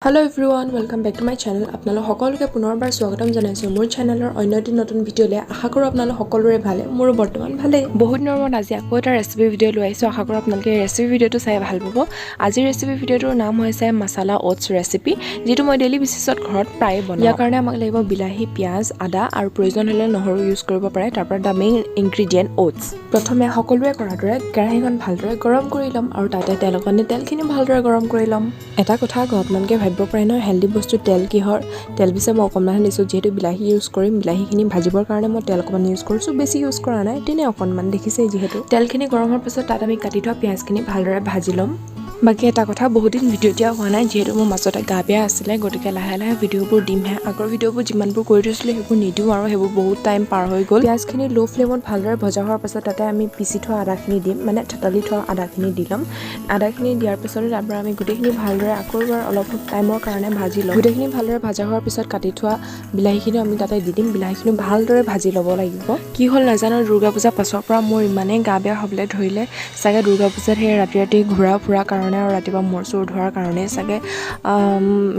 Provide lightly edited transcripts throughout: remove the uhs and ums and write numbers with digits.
Hello everyone, welcome back to my channel. আপোনালোক সকলোকে পুনৰবাৰ স্বাগতম জনাইছো মোৰ চেনেলৰ অন্য এটি নতুন ভিডিঅ'লে। আশা কৰো আপোনালোক সকলোৰে ভালে, মোৰো বৰ্তমান ভালে। বহুত দিনৰ মূৰত আজি আকৌ এটা ৰেচিপি ভিডিঅ' লৈ আহিছো। আশা কৰো আপোনালোকে ৰেচিপি ভিডিঅ'টো চাই ভাল পাব। আজিৰ ৰেচিপি ভিডিঅ'টোৰ নাম হৈছে মাসালা ওটছ ৰেচিপি, যেটো মই ডেইলি বেচিছত ঘৰত প্ৰায় বনাওঁ। ইয়াৰ কাৰণে আমাক লাগিব বিলাহী, পিয়াজ, আদা আৰু প্ৰয়োজন হ'লে নহৰু ইউজ কৰিব পাৰে। তাৰপৰা দা মেইন ইনগ্ৰেডিয়েন্ট ওটছ। প্ৰথমে সকলোৱে কৰাৰ দৰে কেৰাহীখন ভালদৰে গৰম কৰি ল'ম আৰু তাতে তেলখিনি ভালদৰে গৰম কৰি ল'ম। এটা কথা আপোনালোকে ভাবিব পাৰে ন হেলদি বস্তু তেল কিহৰ তেল পিছে মই অকণমান দিছোঁ, যিহেতু বিলাহী ইউজ কৰিম। বিলাহীখিনি ভাজিবৰ কাৰণে মই তেল অকণমান ইউজ কৰিছোঁ, বেছি ইউজ কৰা নাই, তেনে অকণমান দেখিছে। যিহেতু তেলখিনি গৰম হোৱাৰ পিছত তাত আমি কাটি থোৱা পিঁয়াজখিনি ভালদৰে ভাজি ল'ম। বাকী এটা কথা, বহুত দিন ভিডিঅ' দিয়া হোৱা নাই, যিহেতু মোৰ মাজতে গা বেয়া আছিলে, গতিকে লাহে লাহে ভিডিঅ'বোৰ দিমহে। আগৰ ভিডিঅ'বোৰ যিমানবোৰ কৰি থৈছিলোঁ সেইবোৰ নিদিওঁ আৰু সেইবোৰ বহুত টাইম পাৰ হৈ গ'ল। পিঁয়াজখিনি ল' ফ্লেমত ভালদৰে ভজা হোৱাৰ পাছত তাতে আমি পিচি থোৱা আদাখিনি দিম, মানে থেতালি থোৱা আদাখিনি দি ল'ম। আদাখিনি দিয়াৰ পিছতে তাৰপৰা আমি গোটেইখিনি ভালদৰে আকৌ এবাৰ অলপ টাইমৰ কাৰণে ভাজি ল'ম। গোটেইখিনি ভালদৰে ভাজা হোৱাৰ পিছত কাটি থোৱা বিলাহীখিনি আমি তাতে দি দিম। বিলাহীখিনি ভালদৰে ভাজি ল'ব লাগিব। কি হ'ল নাজানো, দুৰ্গা পূজাৰ পাছৰ পৰা মোৰ ইমানেই গা বেয়া হ'বলৈ ধৰিলে, চাগে দুৰ্গা পূজাত সেই ৰাতি ঘূৰা ফুৰা কাৰণে আৰু ৰাতিপুৱা মূৰ চুৰ ধোৱাৰ কাৰণে চাগে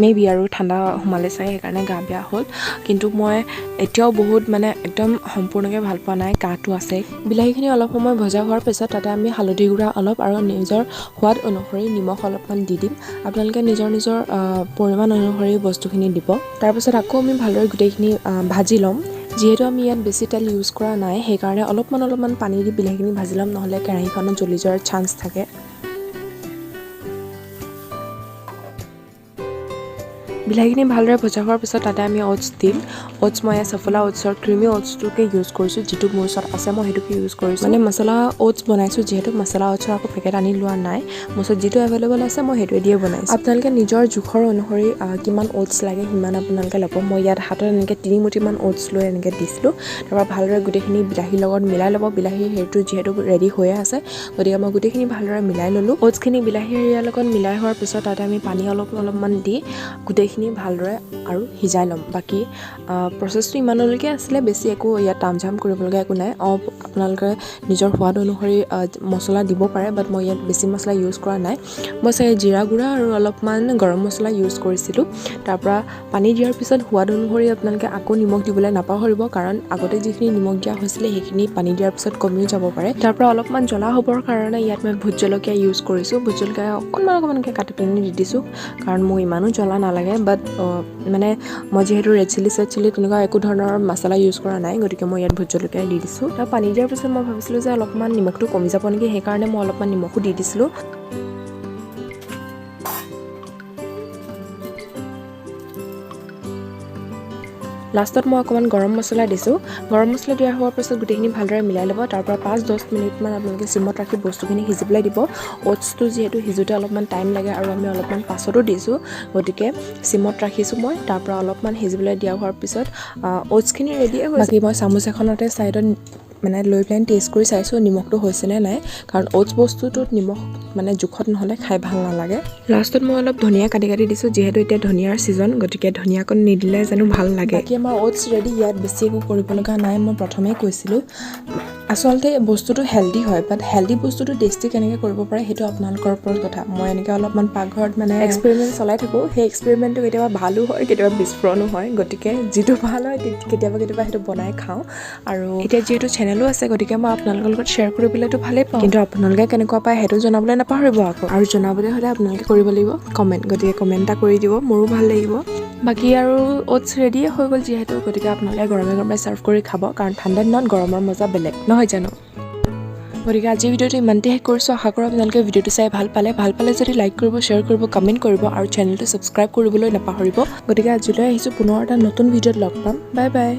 মেবি আৰু ঠাণ্ডা সোমালে চাগে, সেইকাৰণে গা বেয়া হ'ল। কিন্তু মই এতিয়াও বহুত একদম সম্পূৰ্ণকৈ ভাল পোৱা নাই, কাহটো আছে। বিলাহীখিনি অলপ সময় ভজা হোৱাৰ পিছত তাতে আমি হালধি গুড়া অলপ আৰু নিজৰ সোৱাদ অনুসৰি নিমখ অলপমান দি দিম। আপোনালোকে নিজৰ পৰিমাণ অনুসৰি বস্তুখিনি দিব। তাৰপিছত আকৌ আমি ভালদৰে গোটেইখিনি ভাজি ল'ম। যিহেতু আমি ইয়াত বেছি তেল ইউজ কৰা নাই, সেইকাৰণে অলপমান পানী দি বিলাহীখিনি ভাজি ল'ম, নহ'লে কেৰাহীখনত জ্বলি যোৱাৰ চান্স থাকে। বিলাহীখিনি ভালদৰে ভজা হোৱাৰ পিছত তাতে আমি ওটছ দিম। ওটছ মই সফলা ওটছৰ ক্ৰিমি ওটছটোকে ইউজ কৰিছোঁ, যিটো মোৰ ওচৰত আছে মই সেইটোকে ইউজ কৰিছোঁ। মানে মছলা ওটছ বনাইছোঁ, যিহেতু মছলা ওটছৰ আকৌ পেকেট আনি লোৱা নাই, মোৰ ওচৰত যিটো এভেইলেবল আছে মই সেইটোৱে দিয়ে বনাইছোঁ। আপোনালোকে নিজৰ জোখৰ অনুসৰি কিমান ওটছ লাগে সিমান আপোনালোকে ল'ব। মই ইয়াত হাতত এনেকৈ 3 মুঠিমান ওটছ লৈ এনেকৈ দিছিলোঁ। তাৰপৰা ভালদৰে গোটেইখিনি বিলাহীৰ লগত মিলাই ল'ব। বিলাহীৰ হেৰিটো যিহেতু ৰেডি হৈয়ে আছে, গতিকে মই গোটেইখিনি ভালদৰে মিলাই ল'লোঁ। ওটছখিনি বিলাহীৰ হেৰিয়াৰ লগত মিলাই হোৱাৰ পিছত তাতে আমি পানী অলপমান দি গোটেইখিনি ভালদৰে আৰু সিজাই ল'ম। বাকী প্ৰচেছটো ইমানলৈকে আছিলে, বেছি একো ইয়াত তামঝাম কৰিবলগীয়া একো নাই। আপোনালোকে নিজৰ সোৱাদ অনুসৰি মছলা দিব পাৰে, বাট মই ইয়াত বেছি মছলা ইউজ কৰা নাই। মই চাগে জিৰা গুড়া আৰু অলপমান গৰম মছলা ইউজ কৰিছিলোঁ। তাৰপৰা পানী দিয়াৰ পিছত সোৱাদ অনুসৰি আপোনালোকে আকৌ নিমখ দিবলৈ নাপাহৰিব, কাৰণ আগতে যিখিনি নিমখ দিয়া হৈছিলে সেইখিনি পানী দিয়াৰ পিছত কমিও যাব পাৰে। তাৰপৰা অলপমান জ্বলা হ'বৰ কাৰণে ইয়াত মই ভোট জলকীয়া ইউজ কৰিছোঁ। ভোট জলকীয়া অকণমানকৈ কাটি পিনি দি দিছোঁ, কাৰণ মোৰ ইমানো জ্বলা নালাগে। বাট মই যিহেতু ৰেড চিলি তেনেকুৱা একো ধৰণৰ মছলা ইউজ কৰা নাই, গতিকে মই ইয়াত ভোট জলকীয়া দি দিছোঁ। তাৰ পানী দিয়াৰ পিছত মই ভাবিছিলোঁ যে অলপমান নিমখটো কমি যাব নেকি, সেইকাৰণে মই অলপমান নিমখো দি দিছিলোঁ। লাষ্টত মই অকণমান গৰম মছলা দিছোঁ। গৰম মছলা দিয়া হোৱাৰ পিছত গোটেইখিনি ভালদৰে মিলাই ল'ব। তাৰপৰা 5-10 মিনিটমান আপোনালোকে চিমত ৰাখি বস্তুখিনি সিজিবলৈ দিব। ওটছটো যিহেতু সিজোতে অলপমান টাইম লাগে আৰু আমি অলপমান পাছতো দিছোঁ, গতিকে চিমত ৰাখিছোঁ মই। তাৰপৰা অলপমান সিজিবলৈ দিয়া হোৱাৰ পিছত ওটছখিনি ৰেডিয়ে হৈছে। বাকী মই চামুচ এখনতে ছাইডত লৈ পেলাই টেষ্ট কৰি চাইছোঁ নিমখটো হৈছেনে নাই, কাৰণ ওটছ বস্তুটোত নিমখ জোখত নহ'লে খাই ভাল নালাগে। লাষ্টত মই অলপ ধনিয়া কাটি দিছোঁ, যিহেতু এতিয়া ধনিয়াৰ ছিজন, গতিকে ধনিয়াকণ নিদিলে জানো ভাল লাগে। বাকী আমাৰ ওটছ ৰেডি। ইয়াত বেছি একো কৰিব লগা নাই, মই প্ৰথমেই কৈছিলোঁ। আচলতে বস্তুটো হেল্ডি হয়, বাট হেল্ডি বস্তুটো টেষ্টি কেনেকৈ কৰিব পাৰে সেইটো আপোনালোকৰ ওপৰত কথা। মই এনেকৈ অলপমান পাকঘৰত এক্সপেৰিমেণ্ট চলাই থাকোঁ। সেই এক্সপেৰিমেণ্টটো কেতিয়াবা ভালো হয়, কেতিয়াবা বিস্ফোৰণো হয়, গতিকে যিটো ভাল হয় কেতিয়াবা সেইটো বনাই খাওঁ। আৰু এতিয়া যিহেতু চেনেলো আছে, গতিকে মই আপোনালোকৰ লগত শ্বেয়াৰ কৰিবলৈতো ভালেই পাওঁ, কিন্তু আপোনালোকে কেনেকুৱা পায় সেইটো জনাবলৈ নাপাহৰিব আকৌ। আৰু জনাবলৈ হ'লে আপোনালোকে কৰিব লাগিব কমেণ্ট, গতিকে কমেণ্ট এটা কৰি দিব, মোৰো ভাল লাগিব। বাকী আৰু ওটছ ৰেডিয়ে হৈ গ'ল যিহেতু, গতিকে আপোনালোকে গৰমে ছাৰ্ভ কৰি খাব, কাৰণ ঠাণ্ডা দিনত গৰমৰ মজা বেলেগ, নহয় জানো? গতিকে আজিৰ ভিডিঅ'টো ইমানতে শেষ কৰিছোঁ। আশা কৰোঁ আপোনালোকে ভিডিঅ'টো চাই ভাল পালে যদি লাইক কৰিব, শ্বেয়াৰ কৰিব, কমেণ্ট কৰিব আৰু চেনেলটো ছাবস্ক্ৰাইব কৰিবলৈ নাপাহৰিব। গতিকে আজিলৈ আহিছোঁ, পুনৰ এটা নতুন ভিডিঅ'ত লগ পাম। Bye bye.